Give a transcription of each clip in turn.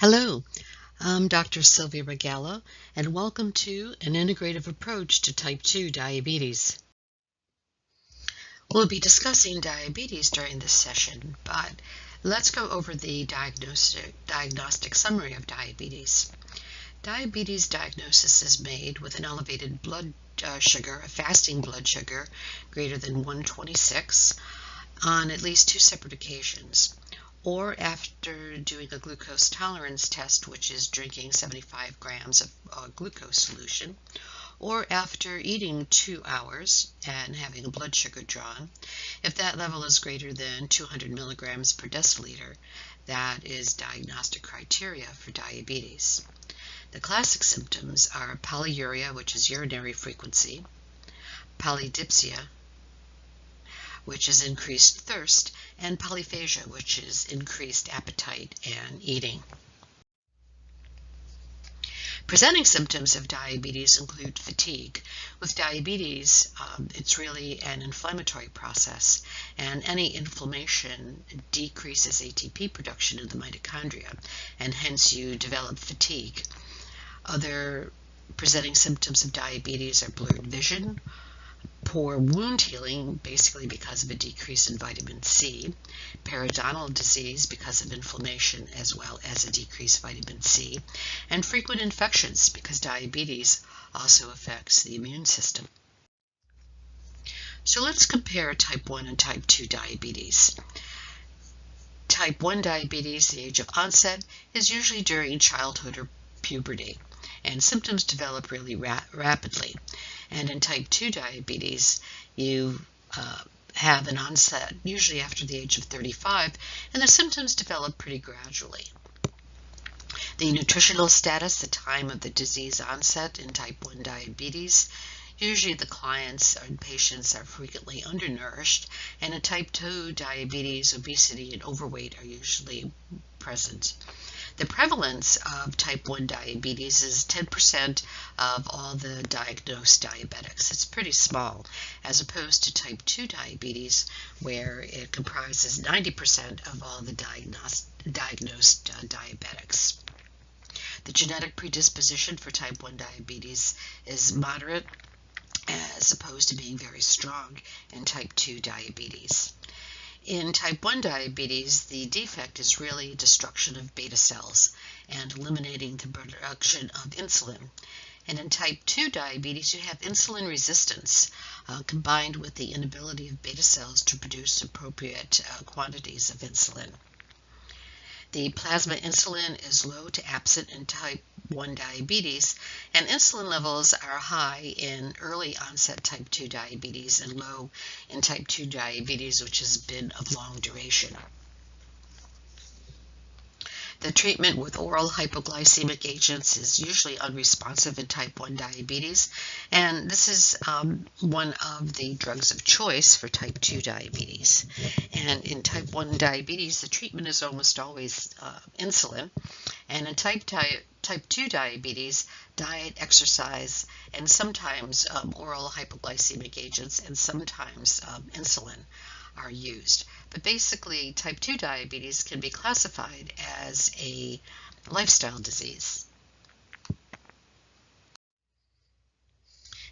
Hello, I'm Dr. Sylvia Regala, and welcome to an integrative approach to type 2 diabetes. We'll be discussing diabetes during this session, but let's go over the diagnostic summary of diabetes. Diabetes diagnosis is made with an elevated blood sugar, a fasting blood sugar greater than 126 on at least 2 separate occasions, or after doing a glucose tolerance test, which is drinking 75 grams of glucose solution, or after eating 2 hours and having a blood sugar drawn. If that level is greater than 200 milligrams per deciliter, that is diagnostic criteria for diabetes. The classic symptoms are polyuria, which is urinary frequency, polydipsia, which is increased thirst, and polyphagia, which is increased appetite and eating. Presenting symptoms of diabetes include fatigue. With diabetes, it's really an inflammatory process, and any inflammation decreases ATP production in the mitochondria, and hence you develop fatigue. Other presenting symptoms of diabetes are blurred vision, poor wound healing, basically because of a decrease in vitamin C, periodontal disease because of inflammation as well as a decreased vitamin C, and frequent infections because diabetes also affects the immune system. So let's compare type 1 and type 2 diabetes. Type 1 diabetes, the age of onset, is usually during childhood or puberty, and symptoms develop really rapidly. And in type 2 diabetes, you have an onset usually after the age of 35, and the symptoms develop pretty gradually. The nutritional status, the time of the disease onset in type 1 diabetes, usually the clients and patients are frequently undernourished, and in type 2 diabetes, obesity and overweight are usually present. The prevalence of type 1 diabetes is 10% of all the diagnosed diabetics. It's pretty small, as opposed to type 2 diabetes, where it comprises 90% of all the diagnosed diabetics. The genetic predisposition for type 1 diabetes is moderate, as opposed to being very strong in type 2 diabetes. In type 1 diabetes, the defect is really destruction of beta cells and eliminating the production of insulin. And in type 2 diabetes, you have insulin resistance combined with the inability of beta cells to produce appropriate quantities of insulin. The plasma insulin is low to absent in type 1 diabetes, and insulin levels are high in early onset type 2 diabetes and low in type 2 diabetes, which has been of long duration. The treatment with oral hypoglycemic agents is usually unresponsive in type 1 diabetes, and this is one of the drugs of choice for type 2 diabetes. And in type 1 diabetes, the treatment is almost always insulin, and in type 2 diabetes, diet, exercise, and sometimes oral hypoglycemic agents, and sometimes insulin are used. But basically, type 2 diabetes can be classified as a lifestyle disease.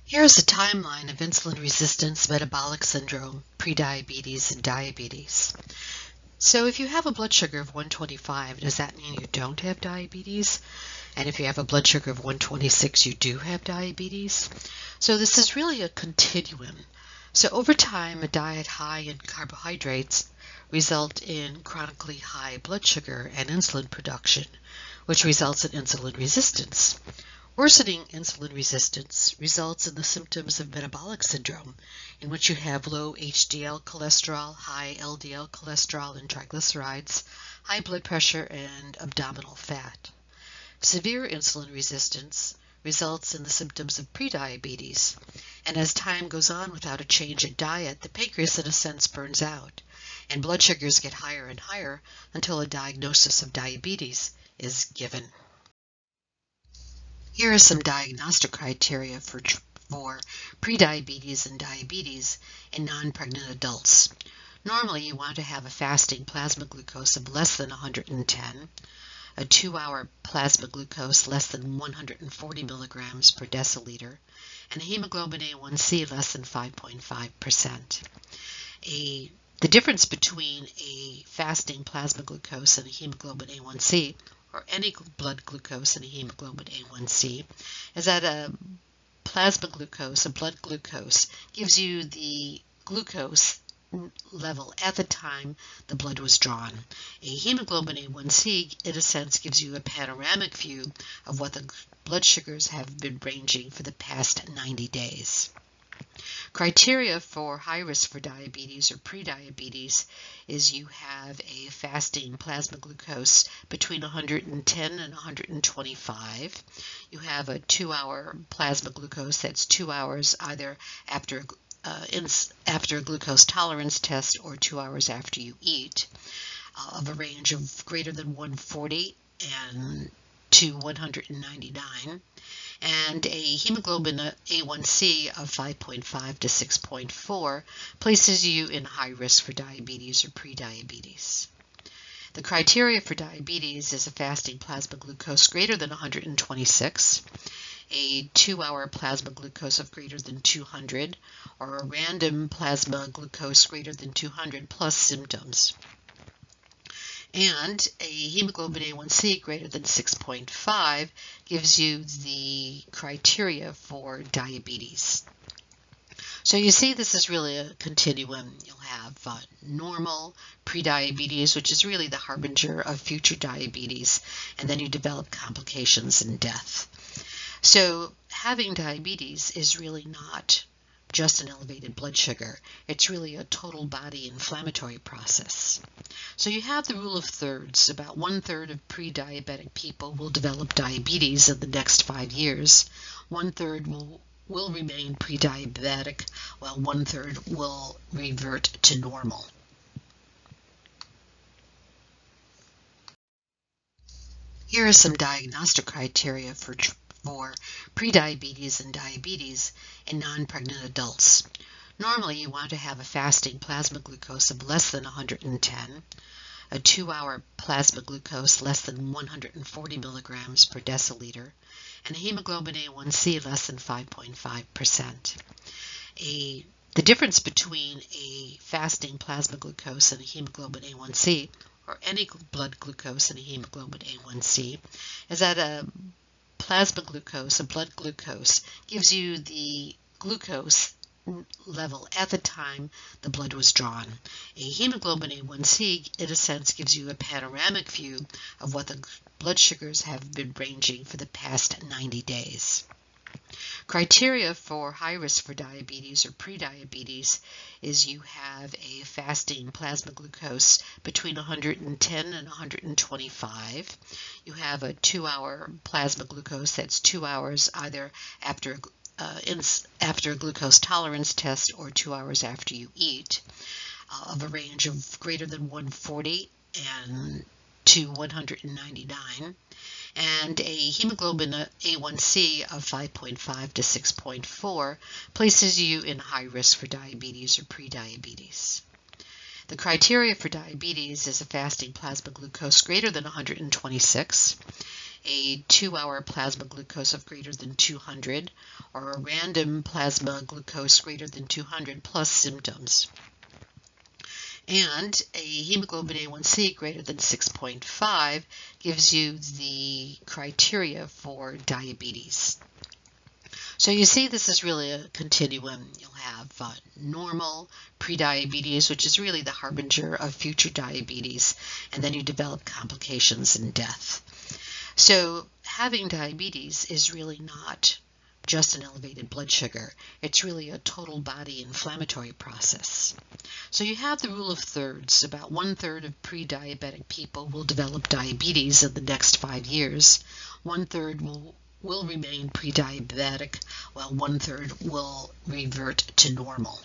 Here's a timeline of insulin resistance, metabolic syndrome, prediabetes, and diabetes. So if you have a blood sugar of 125, does that mean you don't have diabetes? And if you have a blood sugar of 126, you do have diabetes? So this is really a continuum. So over time, a diet high in carbohydrates result in chronically high blood sugar and insulin production, which results in insulin resistance. Worsening insulin resistance results in the symptoms of metabolic syndrome, in which you have low HDL cholesterol, high LDL cholesterol and triglycerides, high blood pressure, and abdominal fat. Severe insulin resistance results in the symptoms of prediabetes, and as time goes on without a change in diet, the pancreas in a sense burns out, and blood sugars get higher and higher until a diagnosis of diabetes is given. Here are some diagnostic criteria for prediabetes and diabetes in non-pregnant adults. Normally, you want to have a fasting plasma glucose of less than 110, a 2-hour plasma glucose less than 140 milligrams per deciliter, and a hemoglobin A1C less than 5.5%. The difference between a fasting plasma glucose and a hemoglobin A1C, or any blood glucose and a hemoglobin A1C, is that a blood glucose, gives you the glucose level at the time the blood was drawn. A hemoglobin A1C, in a sense, gives you a panoramic view of what the blood sugars have been ranging for the past 90 days. Criteria for high risk for diabetes or prediabetes is you have a fasting plasma glucose between 110 and 125. You have a 2-hour plasma glucose, that's 2 hours either after a glucose tolerance test or 2 hours after you eat, of a range of greater than 140 and to 199. And a hemoglobin A1C of 5.5 to 6.4 places you in high risk for diabetes or prediabetes. The criteria for diabetes is a fasting plasma glucose greater than 126, a 2-hour plasma glucose of greater than 200, or a random plasma glucose greater than 200 plus symptoms, and a hemoglobin A1C greater than 6.5 gives you the criteria for diabetes. So you see, this is really a continuum. You'll have normal, prediabetes, which is really the harbinger of future diabetes, and then you develop complications and death. So having diabetes is really not just an elevated blood sugar. It's really a total body inflammatory process. So you have the rule of thirds. About 1/3 of pre-diabetic people will develop diabetes in the next 5 years. 1/3 will remain pre-diabetic, while 1/3 will revert to normal. Here are some diagnostic criteria for prediabetes and diabetes in non-pregnant adults. Normally, you want to have a fasting plasma glucose of less than 110, a 2-hour plasma glucose less than 140 milligrams per deciliter, and a hemoglobin A1C less than 5.5%. The difference between a fasting plasma glucose and a hemoglobin A1C, or any blood glucose and a hemoglobin A1C, is that a blood glucose, gives you the glucose level at the time the blood was drawn. A hemoglobin A1C, in a sense, gives you a panoramic view of what the blood sugars have been ranging for the past 90 days. Criteria for high risk for diabetes or prediabetes is you have a fasting plasma glucose between 110 and 125. You have a 2-hour plasma glucose, that's 2 hours either after a glucose tolerance test or 2 hours after you eat, of a range of greater than 140 and to 199. And a hemoglobin A1C of 5.5 to 6.4 places you in high risk for diabetes or prediabetes. The criteria for diabetes is a fasting plasma glucose greater than 126, a 2-hour plasma glucose of greater than 200, or a random plasma glucose greater than 200 plus symptoms, and a hemoglobin A1C greater than 6.5 gives you the criteria for diabetes. So you see, this is really a continuum. You'll have normal, prediabetes, which is really the harbinger of future diabetes, and then you develop complications and death. So having diabetes is really not just an elevated blood sugar. It's really a total body inflammatory process. So you have the rule of thirds. About 1/3 of pre-diabetic people will develop diabetes in the next 5 years. 1/3 will remain pre-diabetic, while 1/3 will revert to normal.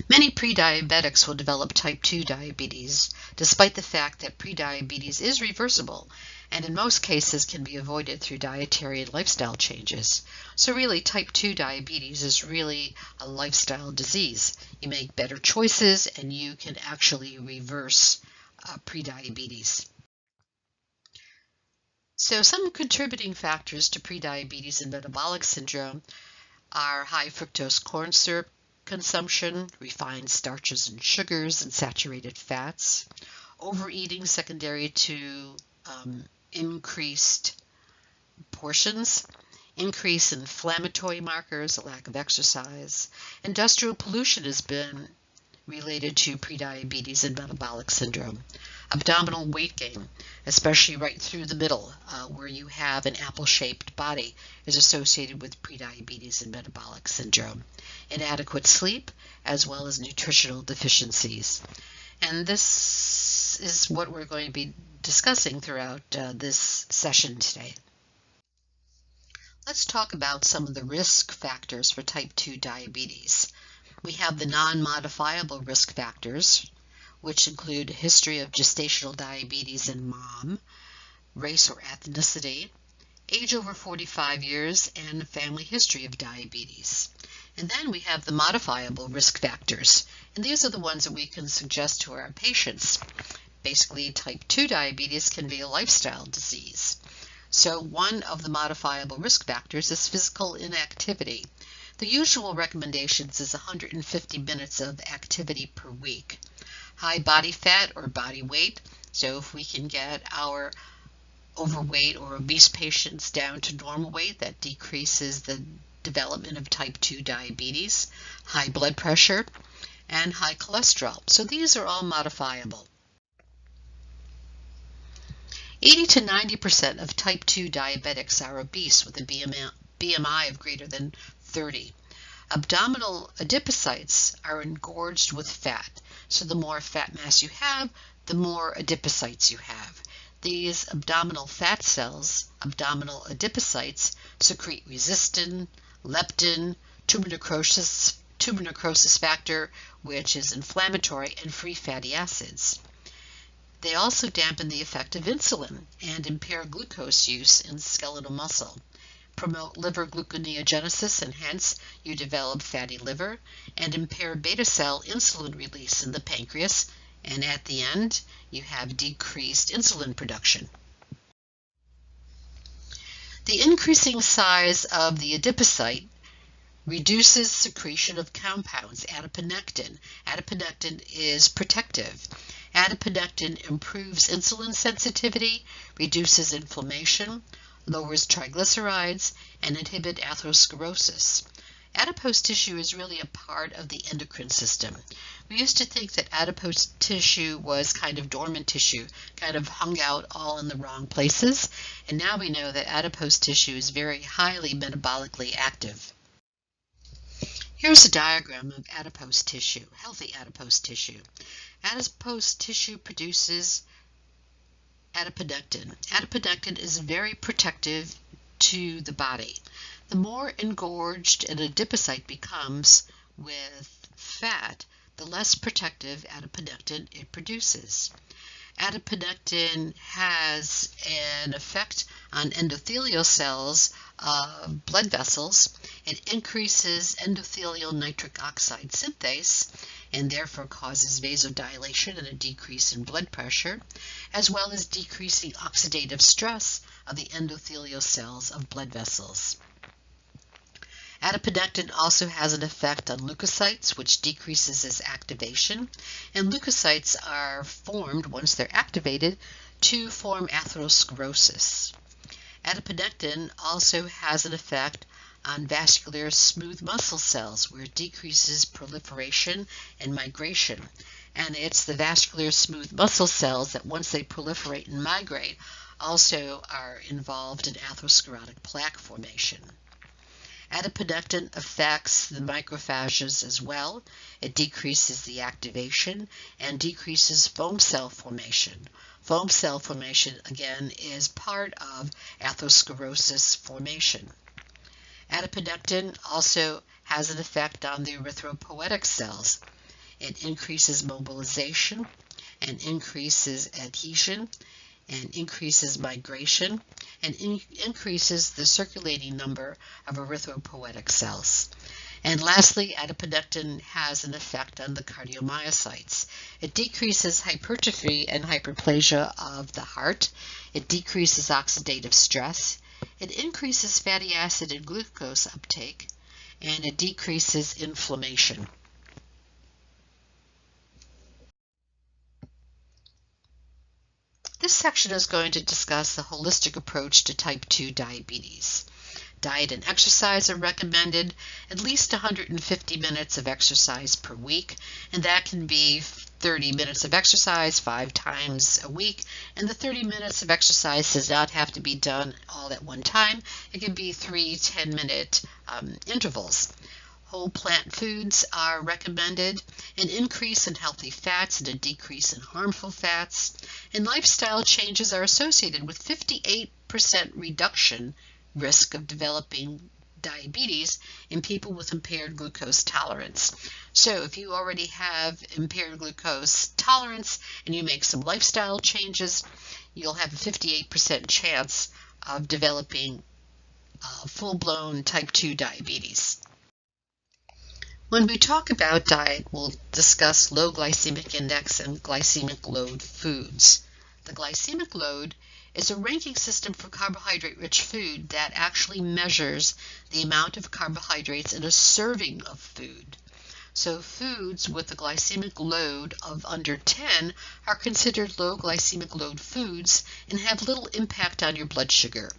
Many pre-diabetics will develop type 2 diabetes, despite the fact that prediabetes is reversible and in most cases can be avoided through dietary and lifestyle changes. So really, type 2 diabetes is really a lifestyle disease. You make better choices and you can actually reverse prediabetes. So some contributing factors to prediabetes and metabolic syndrome are high fructose corn syrup consumption, refined starches and sugars, and saturated fats, overeating secondary to increased portions, increase in inflammatory markers, a lack of exercise. Industrial pollution has been related to prediabetes and metabolic syndrome. Abdominal weight gain, especially right through the middle, where you have an apple-shaped body, is associated with prediabetes and metabolic syndrome. Inadequate sleep, as well as nutritional deficiencies. And this is what we're going to be discussing throughout this session today. Let's talk about some of the risk factors for type 2 diabetes. We have the non-modifiable risk factors, which include a history of gestational diabetes in mom, race or ethnicity, age over 45 years, and a family history of diabetes. And then we have the modifiable risk factors, and these are the ones that we can suggest to our patients. Basically, type 2 diabetes can be a lifestyle disease. So one of the modifiable risk factors is physical inactivity. The usual recommendations is 150 minutes of activity per week. High body fat or body weight, so if we can get our overweight or obese patients down to normal weight, that decreases the development of type 2 diabetes. High blood pressure and high cholesterol. So these are all modifiable. 80 to 90% of type 2 diabetics are obese with a BMI of greater than 30. Abdominal adipocytes are engorged with fat. So the more fat mass you have, the more adipocytes you have. These abdominal fat cells, abdominal adipocytes, secrete resistin, leptin, tumor necrosis factor, which is inflammatory, and free fatty acids. They also dampen the effect of insulin and impair glucose use in skeletal muscle, promote liver gluconeogenesis, and hence you develop fatty liver, and impair beta cell insulin release in the pancreas, and at the end you have decreased insulin production. The increasing size of the adipocyte reduces secretion of compounds, adiponectin. Adiponectin is protective. Adiponectin improves insulin sensitivity, reduces inflammation, lowers triglycerides, and inhibits atherosclerosis. Adipose tissue is really a part of the endocrine system. We used to think that adipose tissue was kind of dormant tissue, kind of hung out all in the wrong places, and now we know that adipose tissue is very highly metabolically active. Here's a diagram of adipose tissue, healthy adipose tissue. Adipose tissue produces adiponectin. Adiponectin is very protective to the body. The more engorged an adipocyte becomes with fat, the less protective adiponectin it produces. Adiponectin has an effect on endothelial cells of blood vessels. It increases endothelial nitric oxide synthase and therefore causes vasodilation and a decrease in blood pressure, as well as decreasing oxidative stress of the endothelial cells of blood vessels. Adiponectin also has an effect on leukocytes, which decreases its activation, and leukocytes are formed once they're activated to form atherosclerosis. Adiponectin also has an effect on vascular smooth muscle cells, where it decreases proliferation and migration. And it's the vascular smooth muscle cells that once they proliferate and migrate also are involved in atherosclerotic plaque formation. Adiponectin affects the macrophages as well. It decreases the activation and decreases foam cell formation. Foam cell formation, again, is part of atherosclerosis formation. Adiponectin also has an effect on the erythropoietic cells. It increases mobilization and increases adhesion and increases migration and increases the circulating number of erythropoietic cells. And lastly, adiponectin has an effect on the cardiomyocytes. It decreases hypertrophy and hyperplasia of the heart. It decreases oxidative stress. It increases fatty acid and glucose uptake. And it decreases inflammation. This section is going to discuss the holistic approach to type 2 diabetes. Diet and exercise are recommended, at least 150 minutes of exercise per week, and that can be 30 minutes of exercise 5 times a week, and the 30 minutes of exercise does not have to be done all at one time. It can be 3 10-minute intervals. Whole plant foods are recommended, an increase in healthy fats and a decrease in harmful fats, and lifestyle changes are associated with 58% reduction risk of developing diabetes in people with impaired glucose tolerance. So if you already have impaired glucose tolerance and you make some lifestyle changes, you'll have a 58% chance of developing full-blown type 2 diabetes. When we talk about diet, we'll discuss low glycemic index and glycemic load foods. The glycemic load is a ranking system for carbohydrate-rich food that actually measures the amount of carbohydrates in a serving of food. So foods with a glycemic load of under 10 are considered low glycemic load foods and have little impact on your blood sugar.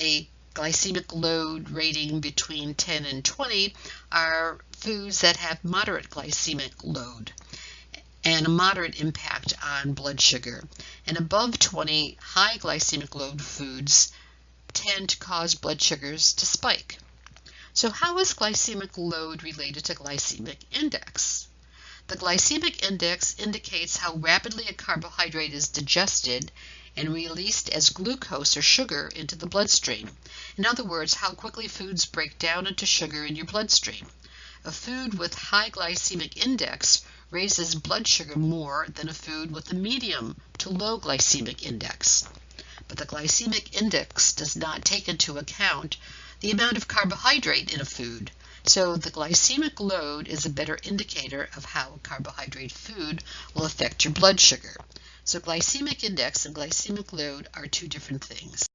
A glycemic load rating between 10 and 20 are foods that have moderate glycemic load and a moderate impact on blood sugar. And above 20, high glycemic load foods tend to cause blood sugars to spike. So how is glycemic load related to glycemic index? The glycemic index indicates how rapidly a carbohydrate is digested and released as glucose or sugar into the bloodstream. In other words, how quickly foods break down into sugar in your bloodstream. A food with high glycemic index raises blood sugar more than a food with a medium to low glycemic index. But the glycemic index does not take into account the amount of carbohydrate in a food. So the glycemic load is a better indicator of how a carbohydrate food will affect your blood sugar. So glycemic index and glycemic load are two different things.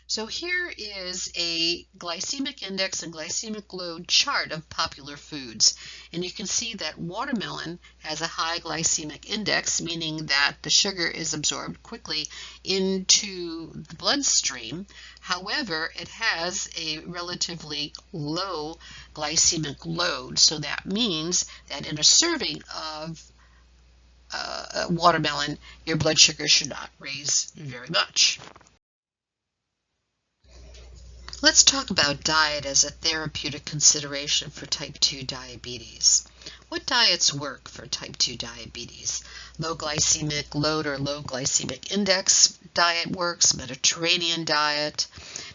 So here is a glycemic index and glycemic load chart of popular foods. And you can see that watermelon has a high glycemic index, meaning that the sugar is absorbed quickly into the bloodstream. However, it has a relatively low glycemic load. So that means that in a serving of watermelon, your blood sugar should not raise very much. Let's talk about diet as a therapeutic consideration for type 2 diabetes. What diets work for type 2 diabetes? Low glycemic load or low glycemic index diet works, Mediterranean diet,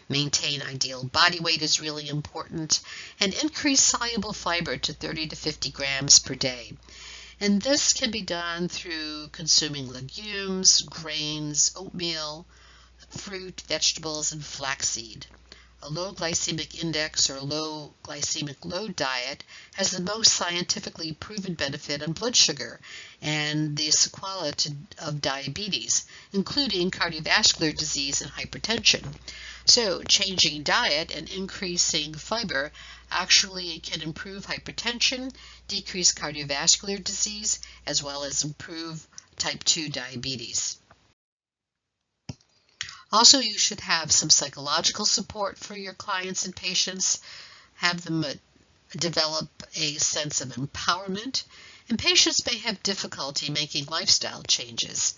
maintain ideal body weight is really important, and increase soluble fiber to 30 to 50 grams per day. And this can be done through consuming legumes, grains, oatmeal, fruit, vegetables, and flaxseed. A low glycemic index or low glycemic load diet has the most scientifically proven benefit on blood sugar and the sequelae of diabetes, including cardiovascular disease and hypertension. So changing diet and increasing fiber actually can improve hypertension, decrease cardiovascular disease, as well as improve type 2 diabetes. Also, you should have some psychological support for your clients and patients, have them develop a sense of empowerment, and patients may have difficulty making lifestyle changes.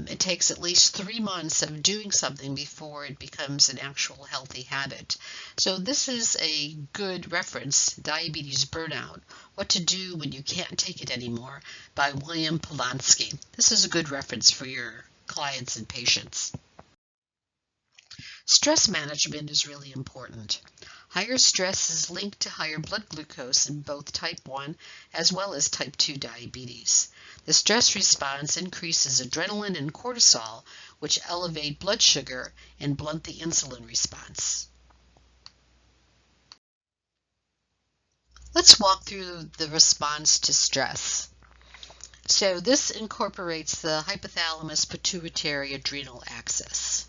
It takes at least 3 months of doing something before it becomes an actual healthy habit. So this is a good reference, Diabetes Burnout, What to Do When You Can't Take It Anymore by William Polanski. This is a good reference for your clients and patients. Stress management is really important. Higher stress is linked to higher blood glucose in both type 1 as well as type 2 diabetes. The stress response increases adrenaline and cortisol, which elevate blood sugar and blunt the insulin response. Let's walk through the response to stress. So this incorporates the hypothalamus pituitary adrenal axis.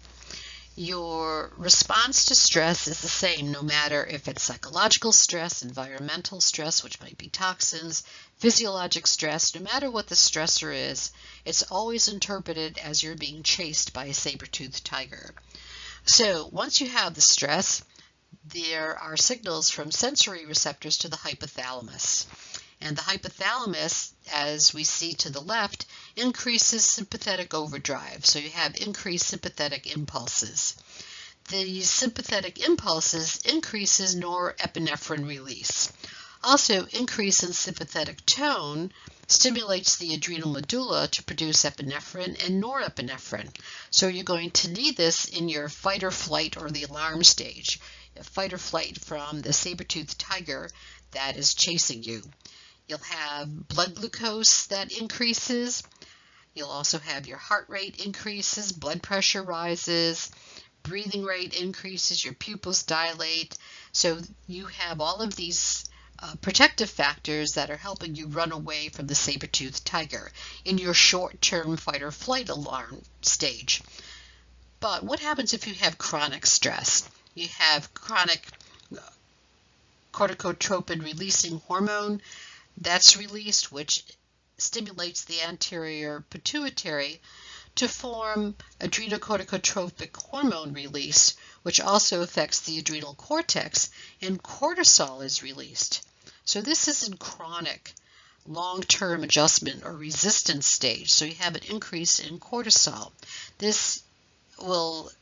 Your response to stress is the same no matter if it's psychological stress, environmental stress, which might be toxins, physiologic stress. No matter what the stressor is, it's always interpreted as you're being chased by a saber-toothed tiger. So once you have the stress, there are signals from sensory receptors to the hypothalamus. And the hypothalamus, as we see to the left, increases sympathetic overdrive. So you have increased sympathetic impulses. These sympathetic impulses increases norepinephrine release. Also, increase in sympathetic tone stimulates the adrenal medulla to produce epinephrine and norepinephrine. So you're going to need this in your fight or flight or the alarm stage. Fight or flight from the saber-toothed tiger that is chasing you. You'll have blood glucose that increases. You'll also have your heart rate increases, blood pressure rises, breathing rate increases, your pupils dilate. So you have all of these protective factors that are helping you run away from the saber-toothed tiger in your short-term fight or flight alarm stage. But what happens if you have chronic stress? You have chronic corticotropin releasing hormone that's released, which stimulates the anterior pituitary to form adrenocorticotropic hormone release, which also affects the adrenal cortex, and cortisol is released. So this is in chronic long-term adjustment or resistance stage. So you have an increase in cortisol. This will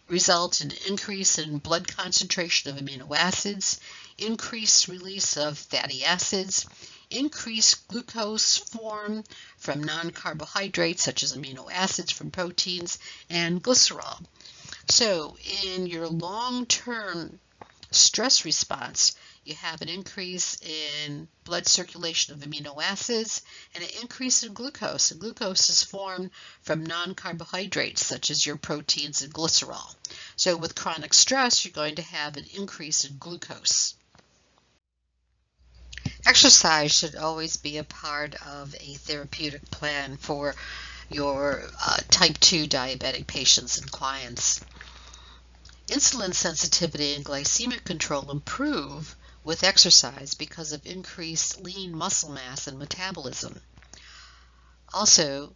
result in increase in blood concentration of amino acids, increased release of fatty acids, increased glucose form from non-carbohydrates such as amino acids from proteins, and glycerol. So in your long-term stress response, you have an increase in blood circulation of amino acids and an increase in glucose. And glucose is formed from non-carbohydrates such as your proteins and glycerol. So with chronic stress, you're going to have an increase in glucose. Exercise should always be a part of a therapeutic plan for your type 2 diabetic patients and clients. Insulin sensitivity and glycemic control improve with exercise because of increased lean muscle mass and metabolism. Also,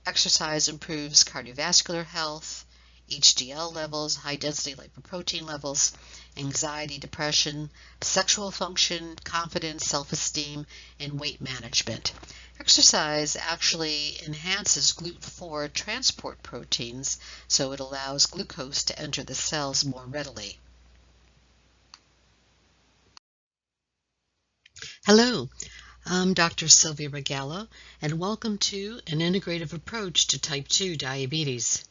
exercise improves cardiovascular health, HDL levels, high-density lipoprotein levels, anxiety, depression, sexual function, confidence, self-esteem, and weight management. Exercise actually enhances GLUT4 transport proteins, so it allows glucose to enter the cells more readily. Hello, I'm Dr. Sylvia Regala, and welcome to an integrative approach to type 2 diabetes.